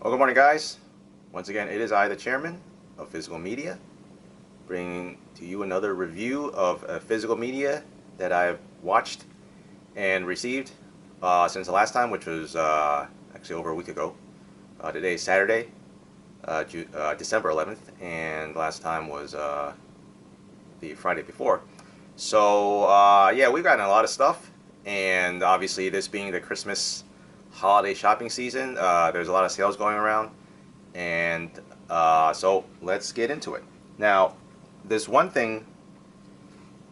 Well, good morning, guys. Once again, it is I, the chairman of Physical Media, bringing to you another review of physical media that I've watched and received since the last time, which was actually over a week ago. Today is Saturday, December 11th, and last time was the Friday before. So, yeah, we've gotten a lot of stuff, and obviously this being the Christmas holiday shopping season, there's a lot of sales going around, and so let's get into it. Now, there's one thing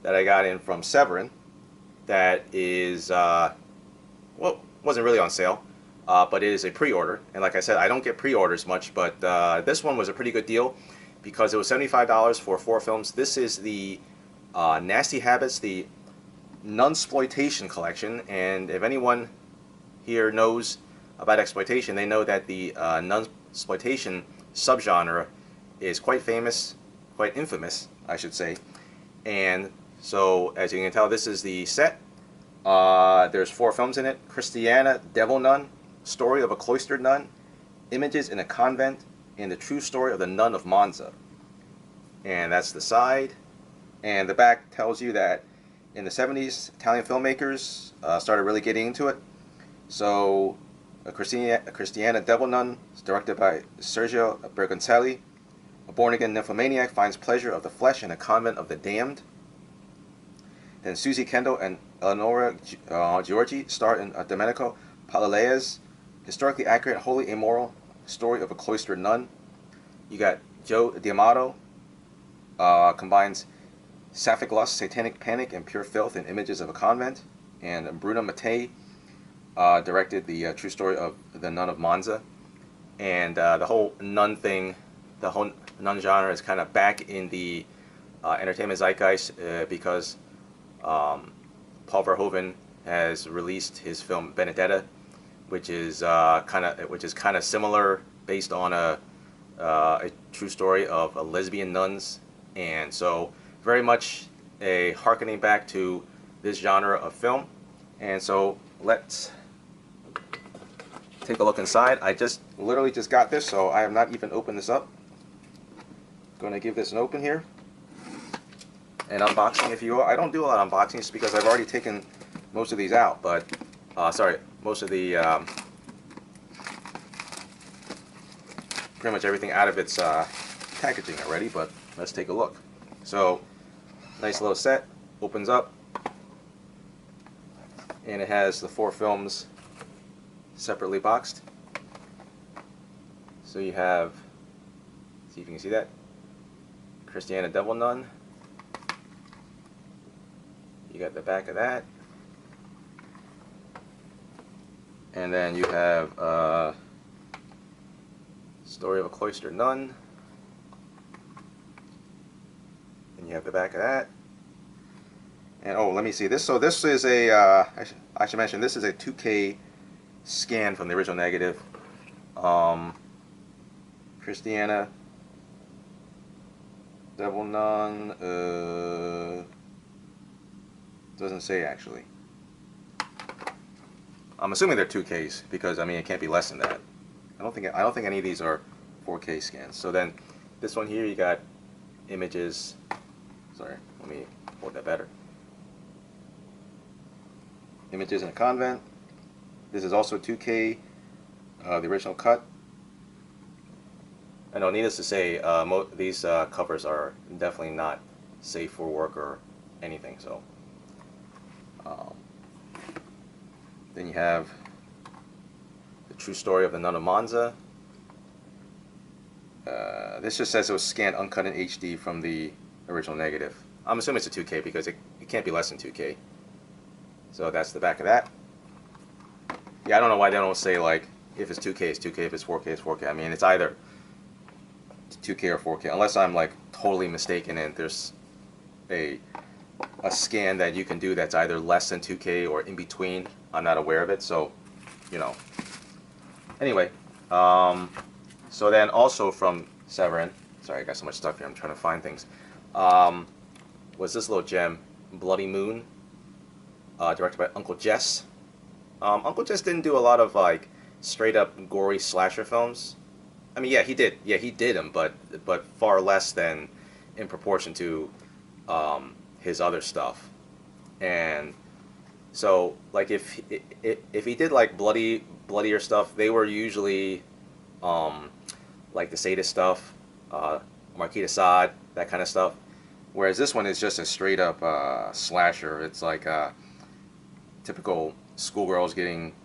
that I got in from Severin that is, well, wasn't really on sale, but it is a pre-order, and like I said, I don't get pre-orders much, but this one was a pretty good deal because it was $75 for 4 films. This is the Nasty Habits, the Nunsploitation collection, and if anyone here knows about exploitation, they know that the nunsploitation subgenre is quite famous, quite infamous, I should say. And so, as you can tell, this is the set. There's 4 films in it: Christiana, Devil Nun, Story of a Cloistered Nun, Images in a Convent, and The True Story of the Nun of Monza. And that's the side. And the back tells you that in the 70s, Italian filmmakers started really getting into it. So, Christiana Devil Nun is directed by Sergio Bergoncelli. A born-again nymphomaniac finds pleasure of the flesh in a convent of the damned. Then Susie Kendall and Eleonora Giorgi star in Domenico Palalea's historically accurate, wholly immoral Story of a Cloistered Nun. You got Joe D'Amato combines sapphic lust, satanic panic, and pure filth in Images of a Convent. And Bruno Mattei directed the True Story of the Nun of Monza. And the whole nun thing, the whole nun genre is kind of back in the entertainment zeitgeist because Paul Verhoeven has released his film Benedetta, which is kind of similar, based on a true story of lesbian nuns, and so very much a harkening back to this genre of film. And so let's take a look inside. I literally just got this, so I have not even opened this up. Going to give this an open here. An unboxing, if you will. I don't do a lot of unboxings because I've already taken most of these out, but sorry, most of the pretty much everything out of its packaging already. But let's take a look. So, nice little set. Opens up, and it has the 4 films separately boxed. So you have, see if you can see that, Christiana Devil Nun. You got the back of that, and then you have Story of a Cloistered Nun, and you have the back of that. And oh, let me see this. So this is a I should mention, this is a 2K scan from the original negative. Christiana Devil Nun, doesn't say actually. I'm assuming they're 2Ks because I mean it can't be less than that. I don't think any of these are 4K scans. So then this one here, you got images. Sorry, let me hold that better. Images in a Convent. This is also 2K, the original cut. I know, needless to say, these covers are definitely not safe for work or anything. So, then you have The True Story of the Nun of Monza. This just says it was scanned uncut in HD from the original negative. I'm assuming it's a 2K because it can't be less than 2K. So that's the back of that. Yeah, I don't know why they don't say, like, if it's 2K, it's 2K, if it's 4K, it's 4K. I mean, it's either 2K or 4K, unless I'm, like, totally mistaken and there's a scan that you can do that's either less than 2K or in between. I'm not aware of it, so, you know. Anyway, so then also from Severin, sorry, I got so much stuff here, I'm trying to find things, was this little gem, Bloody Moon, directed by Uncle Jess. Uncle Jess didn't do a lot of like straight up gory slasher films. I mean, yeah, he did. Yeah, he did them, but far less than in proportion to his other stuff. And so, like, if he did like bloodier stuff, they were usually um, like the sadist stuff, Marquis de Sade, that kind of stuff. Whereas this one is just a straight up slasher. It's like typical schoolgirls getting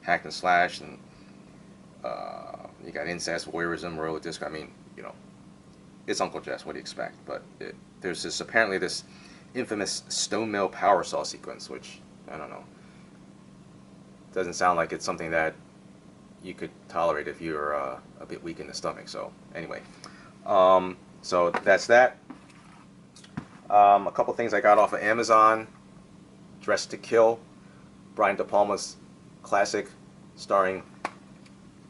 hacked and slashed, and you got incest, voyeurism, royal disco. I mean, it's Uncle Jess. What do you expect? But there's this apparently this infamous stone mill power saw sequence, which I don't know. Doesn't sound like it's something that you could tolerate if you're a bit weak in the stomach. So anyway, so that's that. A couple things I got off of Amazon. Dressed to Kill, Brian De Palma's classic, starring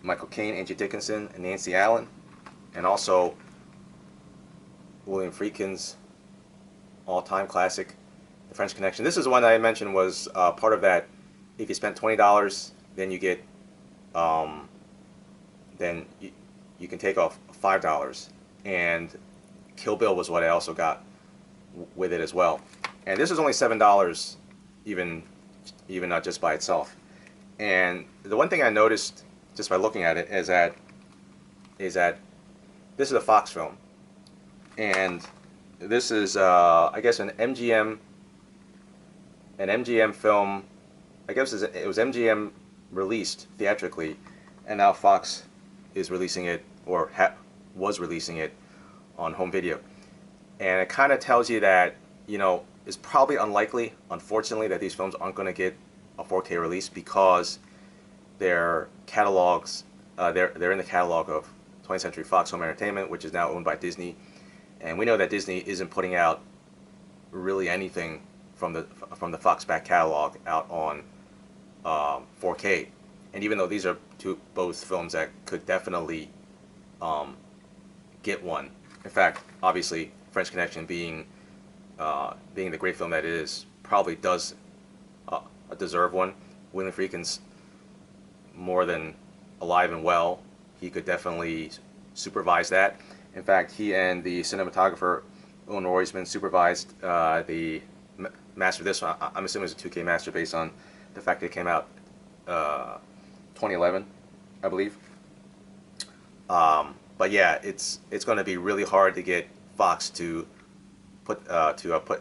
Michael Caine, Angie Dickinson, and Nancy Allen, and also William Friedkin's all-time classic, The French Connection. This is the one that I mentioned was part of that. If you spent $20, then you get, then you can take off $5. And Kill Bill was what I also got with it as well. And this is only $7, even not just by itself. And the one thing I noticed just by looking at it is that this is a Fox film, and this is I guess an MGM film. I guess it was MGM released theatrically, and now Fox is releasing it, or was releasing it on home video. And it kind of tells you that, it's probably unlikely, unfortunately, that these films aren't going to get a 4K release because their catalogs, they're in the catalog of 20th Century Fox Home Entertainment, which is now owned by Disney. And we know that Disney isn't putting out really anything from the Fox back catalog out on 4K. And even though these are both films that could definitely get one, in fact, obviously, French Connection being the great film that it is, probably does deserve one. William Friedkin's more than alive and well. He could definitely supervise that. In fact, he and the cinematographer Owen Roisman supervised the master of this one. I'm assuming it's a 2K master based on the fact that it came out 2011, I believe. But yeah, it's going to be really hard to get Fox to put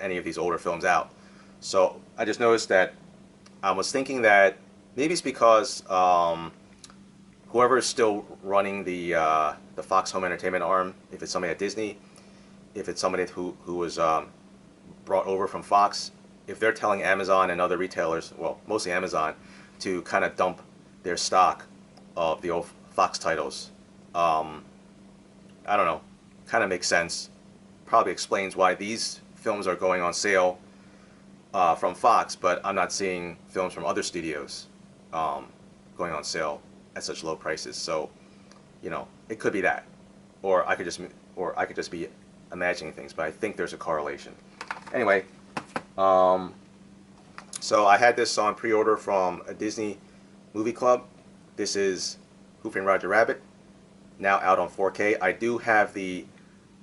any of these older films out. So I just noticed that I was thinking that maybe it's because whoever is still running the Fox Home Entertainment arm, if it's somebody at Disney, if it's somebody who was brought over from Fox, if they're telling Amazon and other retailers, well, mostly Amazon, to kind of dump their stock of the old Fox titles, I don't know, kind of makes sense. Probably explains why these films are going on sale from Fox, but I'm not seeing films from other studios going on sale at such low prices. So, it could be that, or I could just be imagining things. But I think there's a correlation. Anyway, so I had this on pre-order from a Disney movie club. This is Who Framed Roger Rabbit, now out on 4K. I do have the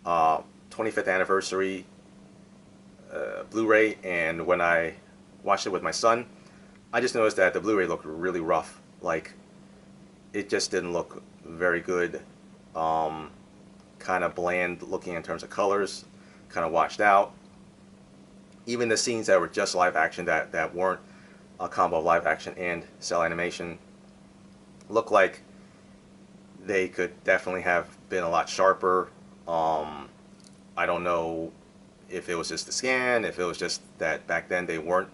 25th anniversary Blu-ray, and when I watched it with my son, I just noticed that the Blu-ray looked really rough. Like, it just didn't look very good. Kind of bland looking in terms of colors, kind of washed out. Even the scenes that were just live action, that weren't a combo of live action and cell animation, look like they could definitely have been a lot sharper. I don't know if it was just the scan, if it was just that back then they weren't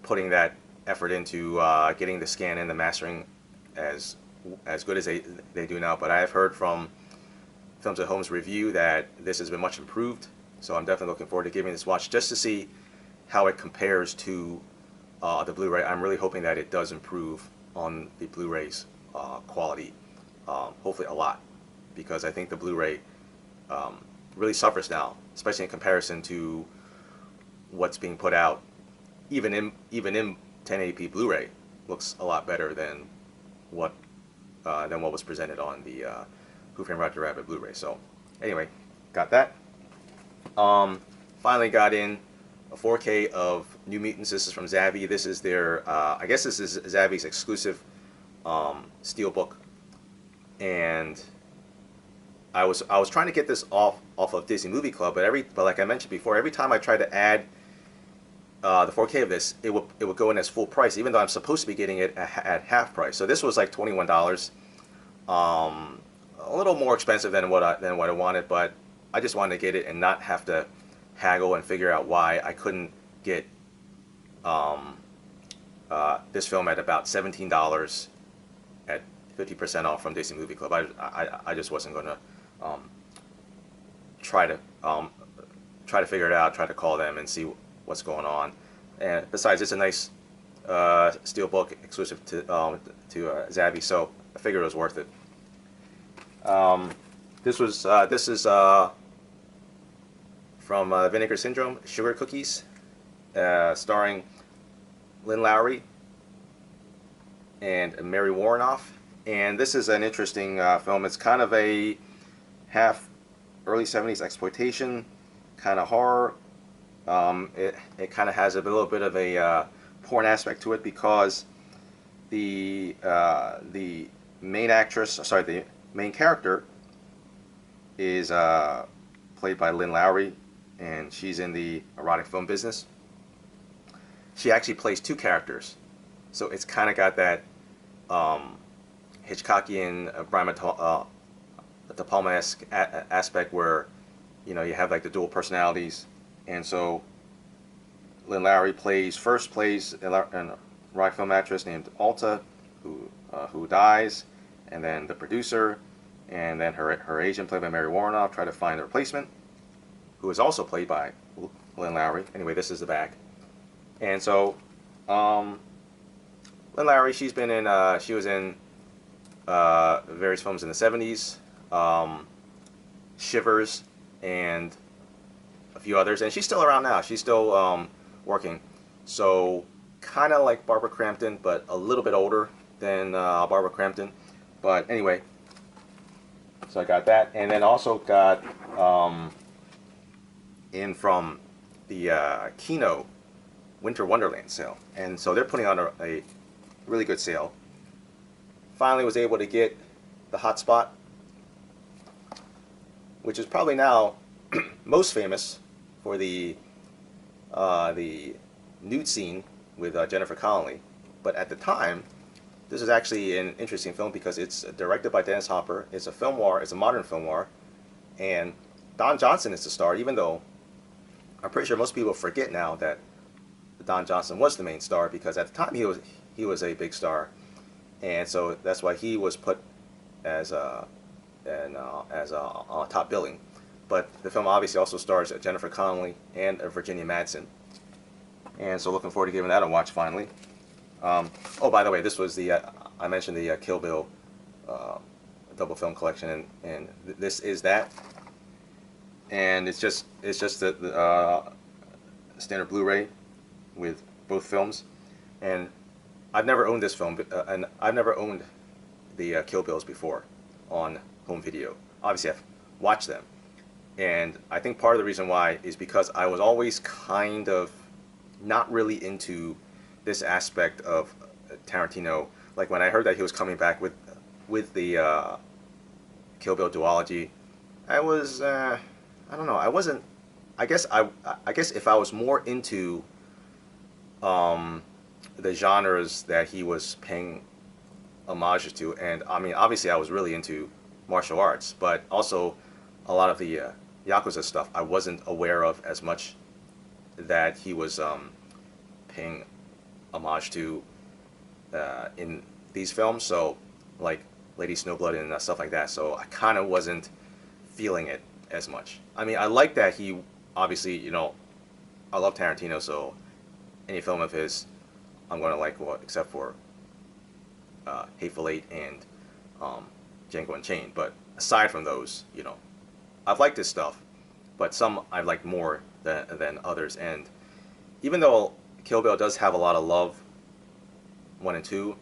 putting that effort into getting the scan and the mastering as good as they do now. But I have heard from Films at Home's review that this has been much improved. So I'm definitely looking forward to giving this a watch just to see how it compares to the Blu-ray. I'm really hoping that it does improve on the Blu-ray's quality, hopefully a lot, because I think the Blu-ray really suffers now, especially in comparison to what's being put out. Even in 1080p Blu-ray looks a lot better than what than what was presented on the Who Framed Roger Rabbit Blu-ray. So anyway, got that. Finally got in a 4K of New Mutants. This is from Zavvi. This is their, I guess this is Zavvi's exclusive steelbook, and I was trying to get this off of Disney Movie Club, but like I mentioned before, every time I tried to add the 4K of this, it would go in as full price, even though I'm supposed to be getting it at half price. So this was like $21, a little more expensive than what I wanted, but I just wanted to get it and not have to haggle and figure out why I couldn't get this film at about $17 at 50% off from Disney Movie Club. I just wasn't going to try to figure it out, try to call them and see what's going on. And besides, it's a nice steelbook exclusive to Zavvi, so I figured it was worth it. This is from Vinegar Syndrome, Sugar Cookies, starring Lynn Lowry and Mary Warrenoff. And this is an interesting film. It's kind of a half early 70s exploitation, kind of horror. It kind of has a little bit of a porn aspect to it, because the main character is played by Lynn Lowry, and she's in the erotic film business. She actually plays two characters, so it's kind of got that Hitchcockian, Brian De Palma-esque aspect, where you have like the dual personalities. And so Lynn Lowry first plays an erotic film actress named Alta, who dies, and then the producer, and then her agent, played by Mary Warrenoff, try to find a replacement, who is also played by Lynn Lowry. Anyway, this is the back. And so Lynn Lowry, she was in various films in the 70s, Shivers, and a few others, and she's still around now. She's still working. So kind of like Barbara Crampton, but a little bit older than Barbara Crampton. But anyway, so I got that, and then also got in from the Kino Winter Wonderland sale, and so they're putting on a really good sale. Finally was able to get the Hotspot, which is probably now most famous for the nude scene with Jennifer Connelly. But at the time, this is actually an interesting film because it's directed by Dennis Hopper. It's a film noir. It's a modern film noir, and Don Johnson is the star. Even though I'm pretty sure most people forget now that Don Johnson was the main star, because at the time he was a big star, and so that's why he was put as top billing. But the film obviously also stars Jennifer Connelly and Virginia Madsen, and so looking forward to giving that a watch finally. Oh, by the way, this was I mentioned the Kill Bill double film collection, and this is that, and it's just the standard Blu-ray with both films. And I've never owned this film, and I've never owned the Kill Bills before on home video. Obviously, I've watched them, and I think part of the reason why is because I was always kind of not really into this aspect of Tarantino. Like when I heard that he was coming back with the Kill Bill duology, I was I don't know. I wasn't. I guess if I was more into the genres that he was paying homages to, and I mean obviously I was really into martial arts, but also a lot of the Yakuza stuff I wasn't aware of as much that he was paying homage to in these films. So like Lady Snowblood and stuff like that. So I kind of wasn't feeling it as much. I mean, I like that he obviously, I love Tarantino, so any film of his I'm going to like, well, except for Hateful Eight and Django Unchained. But aside from those, I've liked his stuff, but some I've liked more than others. And even though Kill Bill does have a lot of love, 1 and 2,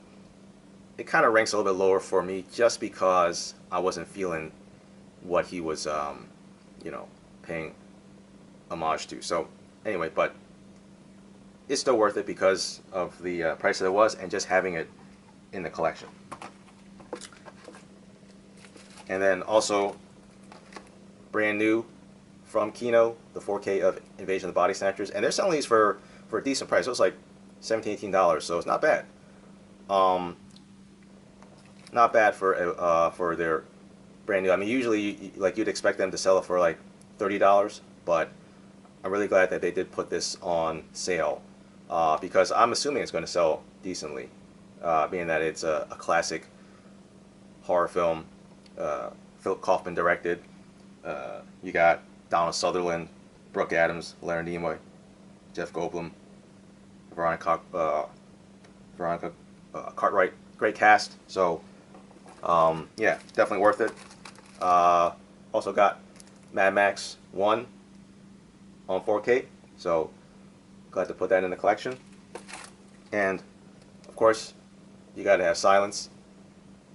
it kind of ranks a little bit lower for me just because I wasn't feeling what he was, you know, paying homage to. So anyway, but it's still worth it because of the price that it was and just having it in the collection. And then also brand new from Kino, the 4K of Invasion of the Body Snatchers, and they're selling these for a decent price. It was like $17, $18, so it's not bad. Not bad for their brand new. I mean, usually like you'd expect them to sell it for like $30, but I'm really glad that they did put this on sale because I'm assuming it's going to sell decently, being that it's a classic horror film. Philip Kaufman directed. You got Donald Sutherland, Brooke Adams, Leonard Nimoy, Jeff Goldblum, Veronica Cartwright. Great cast. So yeah, definitely worth it. Also got Mad Max 1 on 4K. So glad to put that in the collection. And of course, you got to have Silence.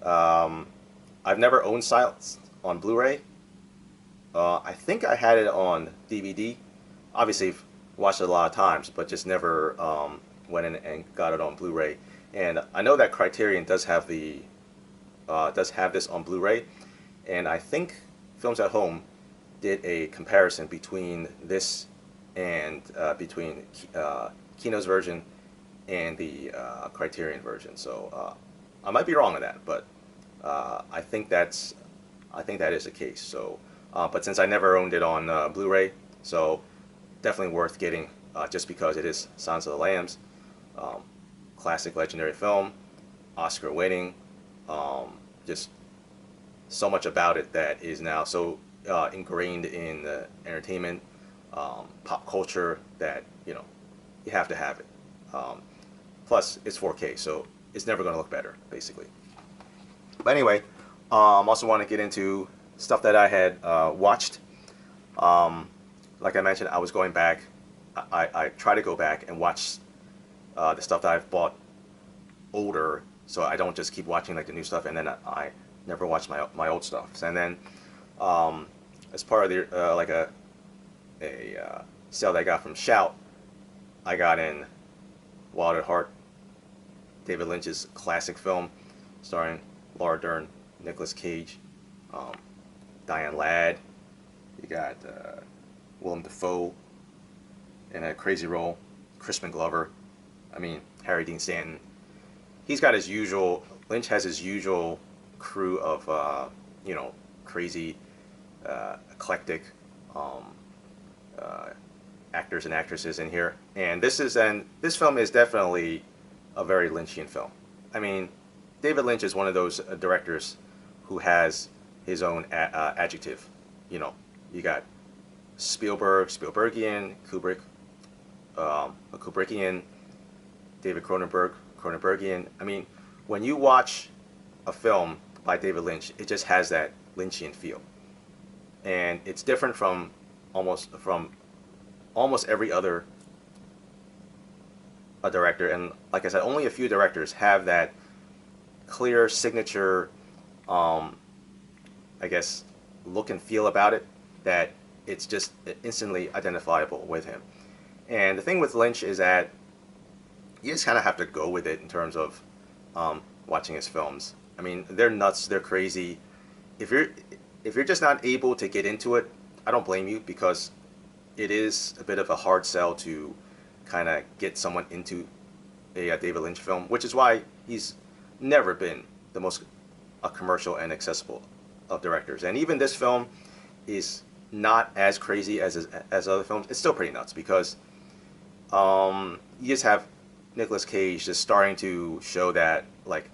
I've never owned Silence on Blu-ray. I think I had it on DVD. Obviously, I've watched it a lot of times, but just never went in and got it on Blu-ray. And I know that Criterion does have this on Blu-ray, and I think Films at Home did a comparison between this and between Kino's version and the Criterion version. So I might be wrong on that, but I think that is the case. So, but since I never owned it on Blu-ray, so definitely worth getting just because it is Silence of the Lambs, classic legendary film, Oscar winning, just so much about it that is now so ingrained in the entertainment, pop culture that you have to have it. Plus, it's 4K, so it's never going to look better, basically. But anyway, also want to get into stuff that I had watched. Like I mentioned, I was going back. I try to go back and watch the stuff that I've bought older, so I don't just keep watching like the new stuff, and then I never watch my old stuff. And then as part of the like a sale that I got from Shout, I got in Wild at Heart, David Lynch's classic film, starring Laura Dern, Nicolas Cage, Diane Ladd. You got Willem Dafoe in a crazy role, Crispin Glover. I mean, Harry Dean Stanton. He's got his usual. Lynch has his usual crew of crazy, eclectic actors and actresses in here. And this film is definitely a very Lynchian film. I mean, David Lynch is one of those directors who has his own adjective. You got Spielberg, Spielbergian, Kubrick, a Kubrickian, David Cronenberg, Cronenbergian. I mean, when you watch a film by David Lynch, it just has that Lynchian feel, and it's different from almost every other director. And like I said, only a few directors have that clear signature, I guess, look and feel about it that it's just instantly identifiable with him. And the thing with Lynch is that you just kind of have to go with it in terms of watching his films. I mean, they're nuts, they're crazy. If you're just not able to get into it, I don't blame you, because it is a bit of a hard sell to kind of get someone into a David Lynch film, which is why he's never been the most commercial and accessible of directors. And even this film is not as crazy as other films. It's still pretty nuts because you just have Nicolas Cage just starting to show that like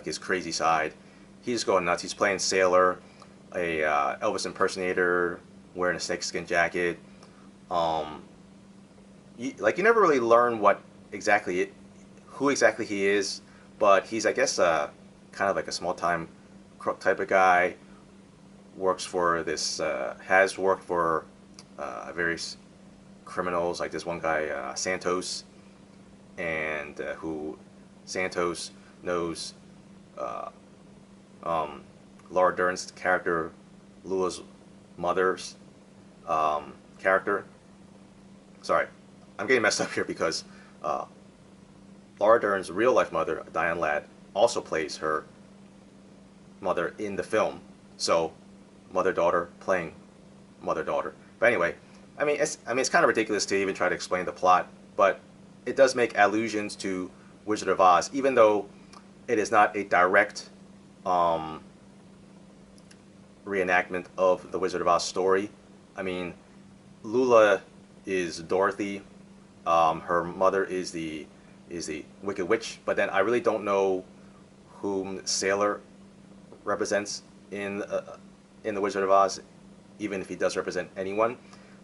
his crazy side. He's going nuts. He's playing Sailor, a Elvis impersonator, wearing a snakeskin jacket. You never really learn who exactly he is, but he's, I guess, kind of like a small-time crook type of guy. Works for this, has worked for various criminals, like this one guy, Santos, and who Santos knows uh, Laura Dern's character, Lula's mother's character. Sorry, I'm getting messed up here because uh, Laura Dern's real life mother, Diane Ladd, also plays her mother in the film. So, mother daughter playing mother daughter. But anyway, it's kind of ridiculous to even try to explain the plot, but it does make allusions to Wizard of Oz, even though it is not a direct reenactment of the Wizard of Oz story. I mean, Lula is Dorothy. Her mother is the Wicked Witch. But then I really don't know whom Sailor represents in the Wizard of Oz, even if he does represent anyone.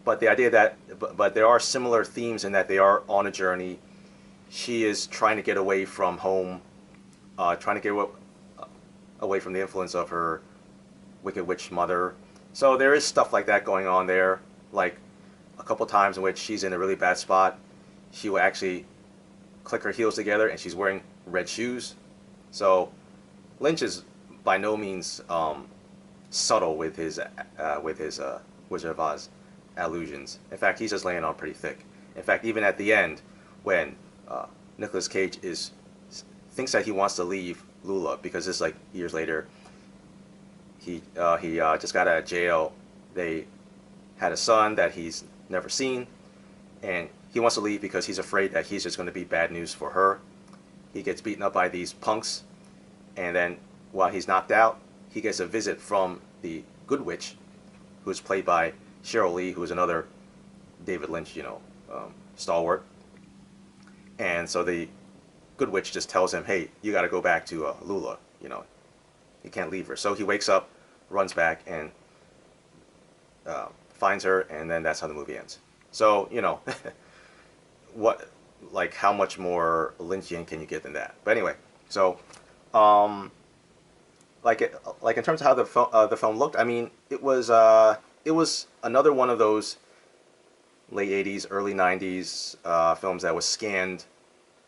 But the idea that, but there are similar themes in that they are on a journey. She is trying to get away from home, trying to get away from the influence of her Wicked Witch mother. So there is stuff like that going on there. Like a couple times in which she's in a really bad spot, she will actually click her heels together and she's wearing red shoes. So Lynch is by no means subtle with his Wizard of Oz allusions. In fact, he's just laying on pretty thick. In fact, even at the end, when Nicolas Cage thinks that he wants to leave Lula because it's like years later. He just got out of jail. They had a son that he's never seen, and he wants to leave because he's afraid that he's just going to be bad news for her. He gets beaten up by these punks, and then while he's knocked out, he gets a visit from the Good Witch, who's played by Cheryl Lee, who is another David Lynch, stalwart. And so the Good Witch just tells him, "Hey, you got to go back to Lula. You can't leave her." So he wakes up, runs back, and finds her, and then that's how the movie ends. So how much more Lynchian can you get than that? But anyway, so like in terms of how the film looked, I mean, it was another one of those late '80s, early '90s films that was scanned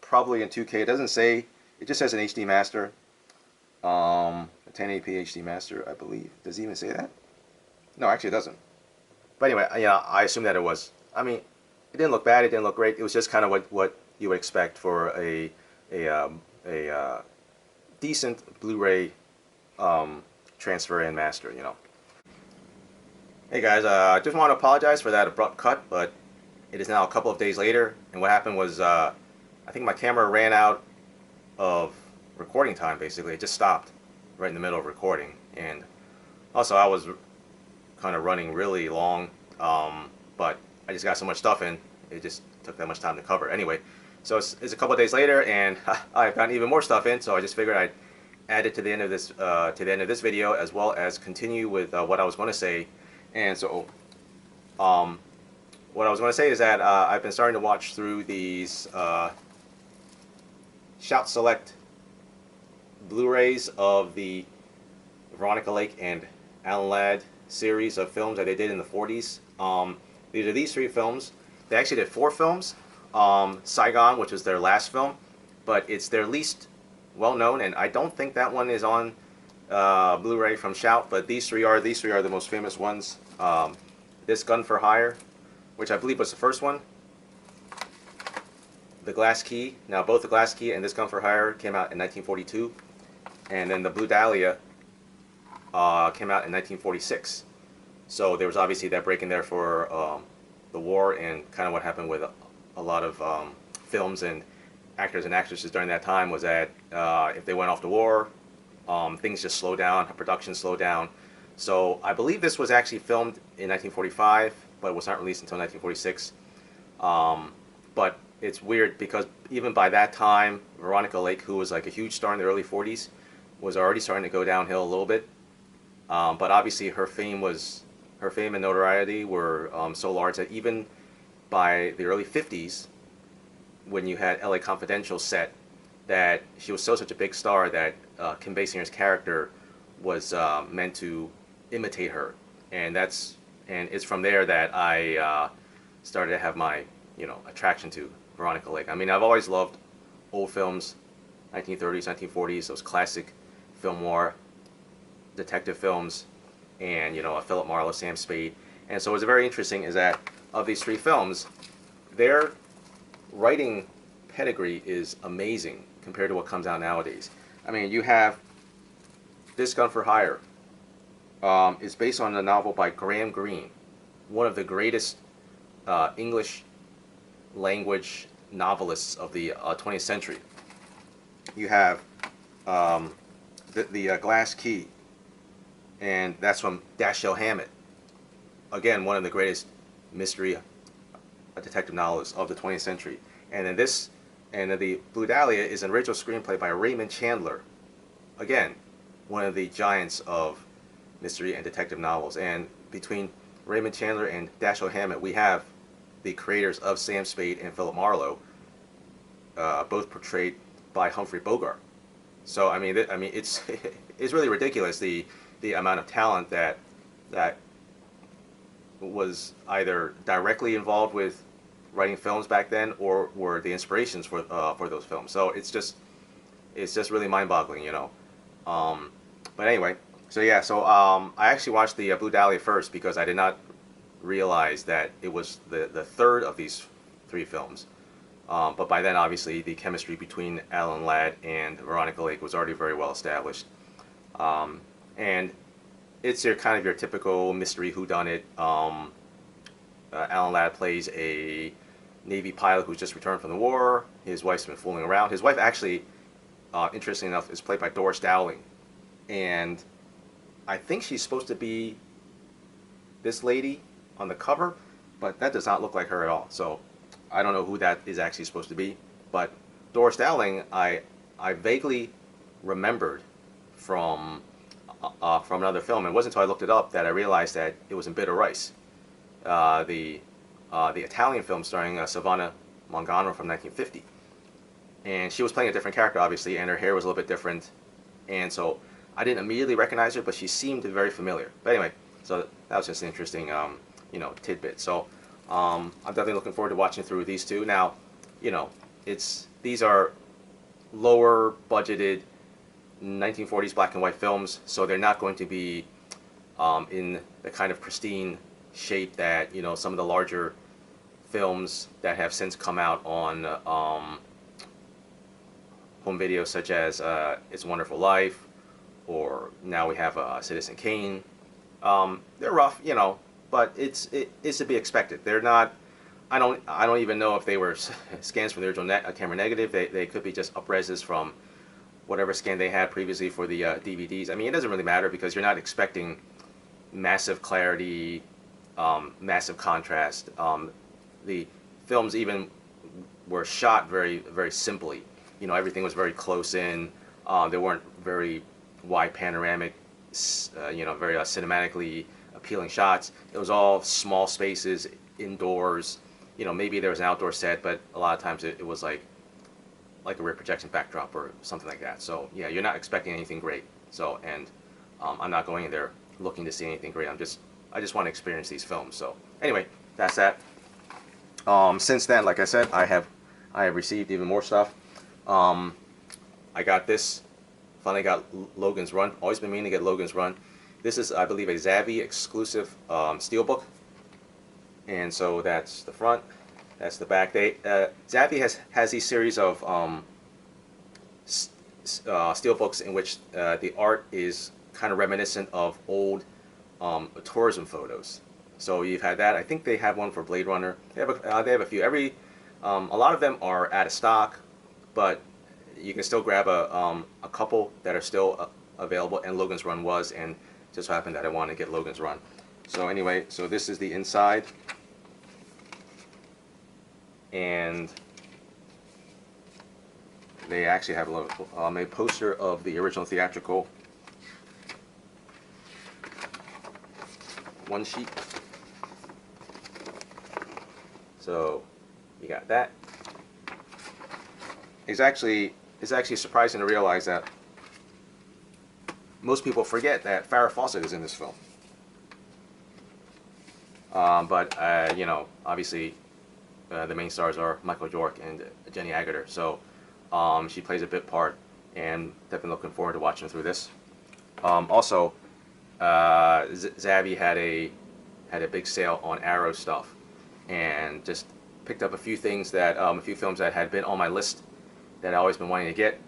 probably in 2K. It doesn't say. It just says an HD master. 1080p HD master, I believe. Does it even say that? No, actually it doesn't. But anyway, I assume that it was. I mean, it didn't look bad. It didn't look great. It was just kind of what you would expect for a decent Blu-ray transfer and master. Hey guys, I just want to apologize for that abrupt cut, but it is now a couple of days later, and what happened was I think my camera ran out of recording time. Basically, it just stopped right in the middle of recording, and also I was kind of running really long, but I just got so much stuff in, it just took that much time to cover. Anyway, so it's a couple of days later, and I've gotten even more stuff in, so I just figured I'd add it to the end of this video, as well as continue with what I was going to say. And so what I was going to say is that I've been starting to watch through these Shout Select Blu-rays of the Veronica Lake and Alan Ladd series of films that they did in the 40s. These are these 3 films. They actually did 4 films. Saigon, which was their last film, but it's their least well-known, and I don't think that one is on Blu-ray from Shout, but these three are the most famous ones. This Gun for Hire, which I believe was the first one. The Glass Key. Now both The Glass Key and This Gun for Hire came out in 1942, and then The Blue Dahlia came out in 1946. So there was obviously that break in there for the war, and kind of what happened with a lot of films and actors and actresses during that time was that if they went off to war, things just slowed down, production slowed down. So I believe this was actually filmed in 1945, but it was not released until 1946. But it's weird because even by that time, Veronica Lake, who was like a huge star in the early 40s, was already starting to go downhill a little bit. But obviously her fame and notoriety were so large that even by the early 50s, when you had LA Confidential set, that she was such a big star that Kim Basinger's character was meant to imitate her, and it's from there that I started to have my attraction to Veronica Lake. I mean, I've always loved old films, 1930s, 1940s, those classic film noir detective films, and a Philip Marlowe, Sam Spade. And so what's very interesting is that of these three films, their writing pedigree is amazing compared to what comes out nowadays. I mean, you have This Gun for Hire. It's based on a novel by Graham Greene, one of the greatest English language novelists of the 20th century. You have the Glass Key, and that's from Dashiell Hammett. Again, one of the greatest mystery detective novelists of the 20th century. And then the Blue Dahlia is an original screenplay by Raymond Chandler. Again, one of the giants of mystery and detective novels. And between Raymond Chandler and Dashiell Hammett, we have the creators of Sam Spade and Philip Marlowe, both portrayed by Humphrey Bogart. So I mean, it's it's really ridiculous the amount of talent that was either directly involved with writing films back then, or were the inspirations for those films. So it's just really mind-boggling, But anyway, so yeah, I actually watched the Blue Dahlia first because I did not realize that it was the third of these three films. But by then, obviously, the chemistry between Alan Ladd and Veronica Lake was already very well established. And it's kind of your typical mystery whodunit. Alan Ladd plays a Navy pilot who's just returned from the war. His wife's been fooling around. His wife actually, interestingly enough, is played by Doris Dowling. And I think she's supposed to be this lady on the cover, but that does not look like her at all. So I don't know who that is actually supposed to be. But Doris Dowling, I vaguely remembered from another film. It wasn't until I looked it up that I realized that it was in Bitter Rice, the Italian film starring Silvana Mangano from 1950. And she was playing a different character, obviously, and her hair was a little bit different. And so I didn't immediately recognize her, but she seemed very familiar. But anyway, so that was just an interesting, tidbit. So I'm definitely looking forward to watching through these two. Now, these are lower budgeted 1940s black and white films, so they're not going to be in the kind of pristine shape that some of the larger films that have since come out on home video, such as It's a Wonderful Life, or now we have Citizen Kane. They're rough, but it's to be expected. They're not. I don't even know if they were scans from the original camera negative. They could be just upreses from whatever scan they had previously for the DVDs. I mean, it doesn't really matter because you're not expecting massive clarity, massive contrast. The films even were shot very, very simply. Everything was very close in. They weren't very wide panoramic, very cinematically appealing shots. It was all small spaces, indoors. Maybe there was an outdoor set, but a lot of times it was like a rear projection backdrop or something like that. So yeah, you're not expecting anything great. So I'm not going in there looking to see anything great. I just want to experience these films. So anyway, that's that. Since then, like I said, I have received even more stuff. I got this. Finally got Logan's Run. Always been meaning to get Logan's Run. This is, I believe, a Zavvi exclusive steelbook. And so that's the front. That's the back. Zavvi has these series of steelbooks in which the art is kind of reminiscent of old tourism photos. So you've had that. I think they have one for Blade Runner. They have a few. A lot of them are out of stock, but you can still grab a couple that are still available. And Logan's Run was, and just so happened that I wanted to get Logan's Run. So anyway, so this is the inside, and they actually have a poster of the original theatrical one sheet. So you got that. It's actually surprising to realize that most people forget that Farrah Fawcett is in this film. But obviously, the main stars are Michael York and Jenny Agutter. So she plays a bit part and definitely looking forward to watching through this. Also, Zabby had a big sale on Arrow stuff, and just picked up a few things that a few films that had been on my list that I always been wanting to get.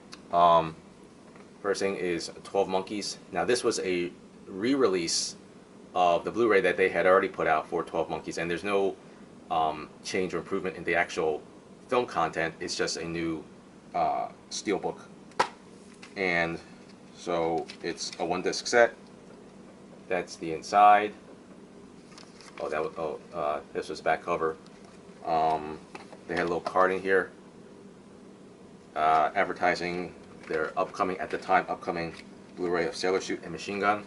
First thing is 12 Monkeys. Now this was a re-release of the Blu-ray that they had already put out for 12 Monkeys, and there's no change or improvement in the actual film content. It's just a new steelbook, and so it's a 1-disc set. That's the inside. Oh, that was this was back cover. They had a little card in here advertising their at the time upcoming Blu-ray of Sailor Suit and Machine Gun.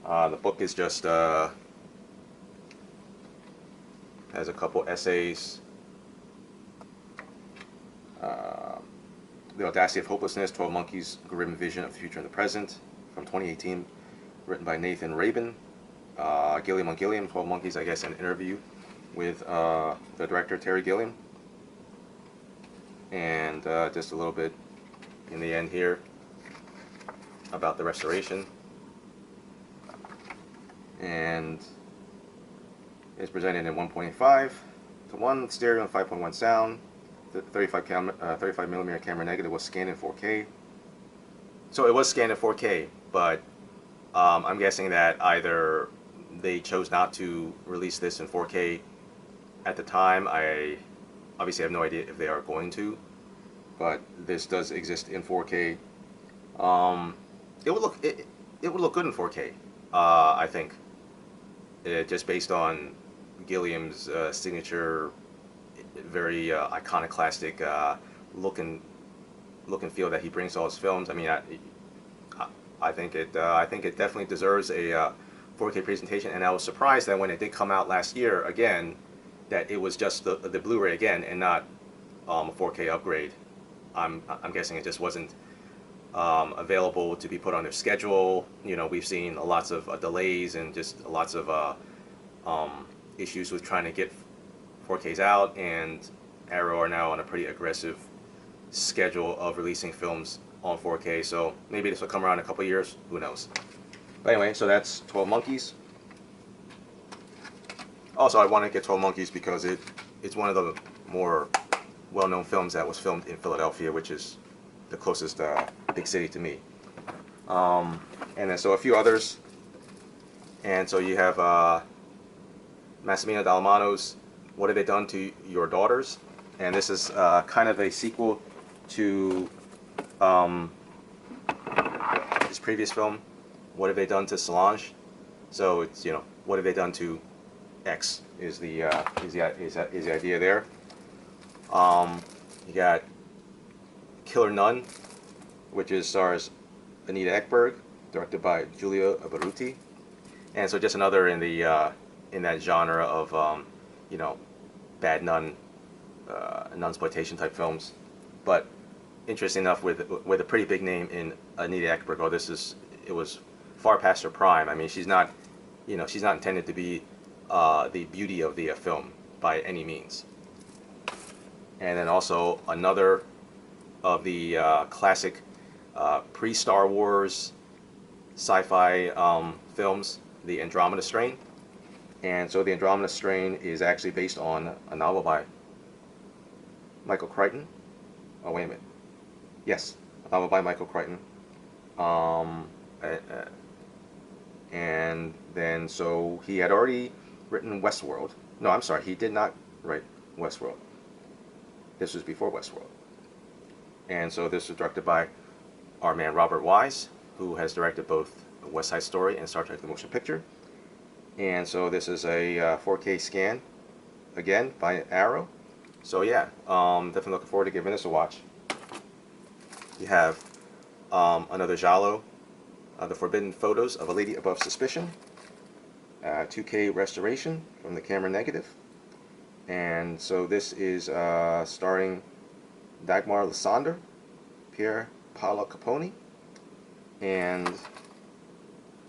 The book is just has a couple essays. The Audacity of Hopelessness, 12 Monkeys, Grim Vision of the Future and the Present, from 2018, written by Nathan Rabin. Gilliam on Gilliam, 12 Monkeys, I guess, an interview with the director, Terry Gilliam. And just a little bit in the end here about the restoration. And it's presented in 1.5 to 1 stereo and 5.1 sound. The 35 millimeter camera negative was scanned in 4K. So it was scanned in 4K, but I'm guessing that either they chose not to release this in 4K at the time. I obviously have no idea if they are going to, but this does exist in 4K. It would look good in 4K. I think, just based on Gilliam's signature, very iconoclastic look and feel that he brings to all his films. I mean, I think it definitely deserves a 4K presentation, and I was surprised that when it did come out last year again, that it was just the Blu-ray again and not a 4K upgrade. I'm guessing it just wasn't available to be put on their schedule. You know, we've seen lots of delays and just lots of issues with trying to get 4Ks out, and Arrow are now on a pretty aggressive schedule of releasing films on 4K, so maybe this will come around in a couple years, who knows. But anyway, so that's 12 Monkeys. Also, I want to get 12 Monkeys because it's one of the more well-known films that was filmed in Philadelphia, which is the closest big city to me. And then so a few others. And so you have Massimino Dalmano's What Have They Done to Your Daughters? And this is kind of a sequel to his previous film, What Have They Done to Solange? So it's, you know, what have they done to X is the idea there. You got Killer Nun, which stars Anita Ekberg, directed by Giulio Barruti, and so just another in the in that genre of you know, bad nun, nunsploitation type films. But interesting enough, with a pretty big name in Anita Ekberg. Oh, it was far past her prime. I mean, she's not, you know, she's not intended to be the beauty of the film by any means. And then also another of the classic pre-Star Wars sci-fi films, The Andromeda Strain. And so The Andromeda Strain is actually based on a novel by Michael Crichton. Oh, wait a minute. Yes, a novel by Michael Crichton. And then so he had already written Westworld. No, I'm sorry, he did not write Westworld. This was before Westworld. And so this was directed by our man Robert Wise, who has directed both West Side Story and Star Trek The Motion Picture. And so this is a 4K scan, again, by Arrow. So yeah, definitely looking forward to giving this a watch. You have another Giallo, The Forbidden Photos of a Lady Above Suspicion, 2K restoration from the camera negative. And so this is starring Dagmar Lysander, Pier Paolo Capone, and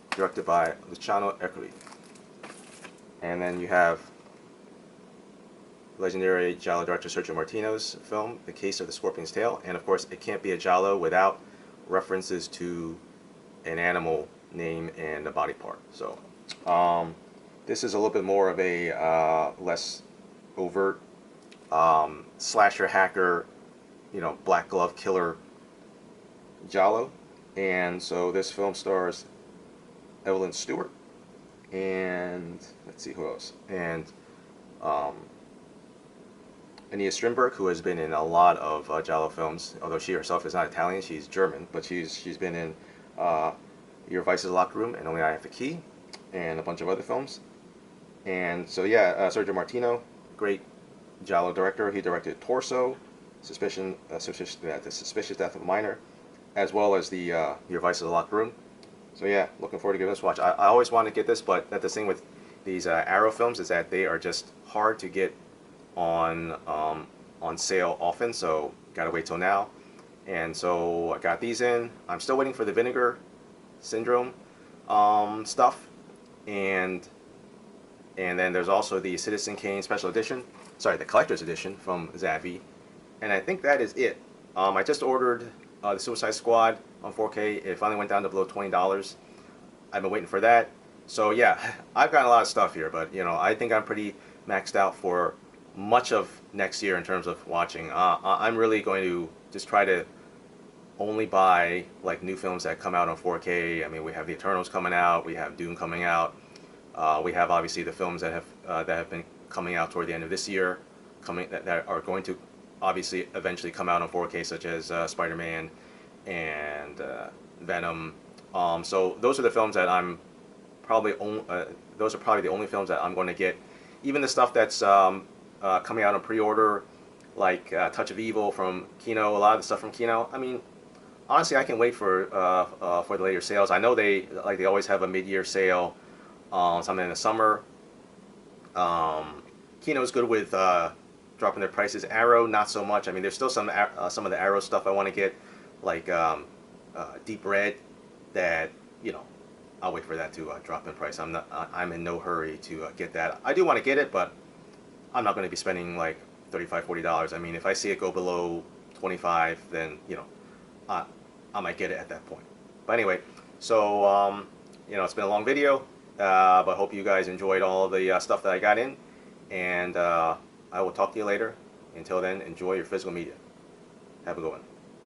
directed by Luciano Ercoli. And then you have legendary Giallo director Sergio Martino's film, The Case of the Scorpion's Tail. And of course, it can't be a Giallo without references to an animal name and a body part. So this is a little bit more of a less overt slasher hacker, black glove killer Giallo. And so this film stars Evelyn Stewart and let's see who else, and Ania Strindberg, who has been in a lot of Giallo films. Although she herself is not Italian, she's German, but she's been in Your Vice's Locker Room and Only I Have the Key, and a bunch of other films. And so yeah, Sergio Martino, great Giallo director. He directed Torso, The Suspicious Death of a Minor, as well as the Your Vice's Locker Room. So yeah, looking forward to giving this a watch. I always want to get this, but the thing with these Arrow films is that they are just hard to get on sale often. So gotta wait till now. And so I got these in. I'm still waiting for the Vinegar Syndrome stuff, and then there's also the Citizen Kane Special Edition. Sorry, the Collector's Edition from Zavvi. And I think that is it. I just ordered the Suicide Squad on 4K. It finally went down to below $20. I've been waiting for that. So yeah, I've got a lot of stuff here, but I think I'm pretty maxed out for much of next year in terms of watching. I'm really going to just try to only buy like new films that come out on 4K. I mean, we have the Eternals coming out, we have Doom coming out, we have obviously the films that have been coming out toward the end of this year, that are going to obviously eventually come out on 4K, such as Spider-Man and Venom. So those are the films that I'm probably those are probably the only films that I'm going to get. Even the stuff that's coming out on pre-order, like Touch of Evil from Kino, a lot of the stuff from Kino. I mean, honestly, I can wait for the later sales. I know they always have a mid-year sale, something in the summer. Kino's good with dropping their prices. Arrow, not so much. I mean, there's still some of the Arrow stuff I want to get, like Deep Red, that I'll wait for that to drop in price. I'm in no hurry to get that. I do want to get it, but I'm not going to be spending like $35–40. I mean, if I see it go below 25, then I might get it at that point. But anyway, so it's been a long video, but I hope you guys enjoyed all the stuff that I got in, and I will talk to you later. Until then, enjoy your physical media. Have a good one.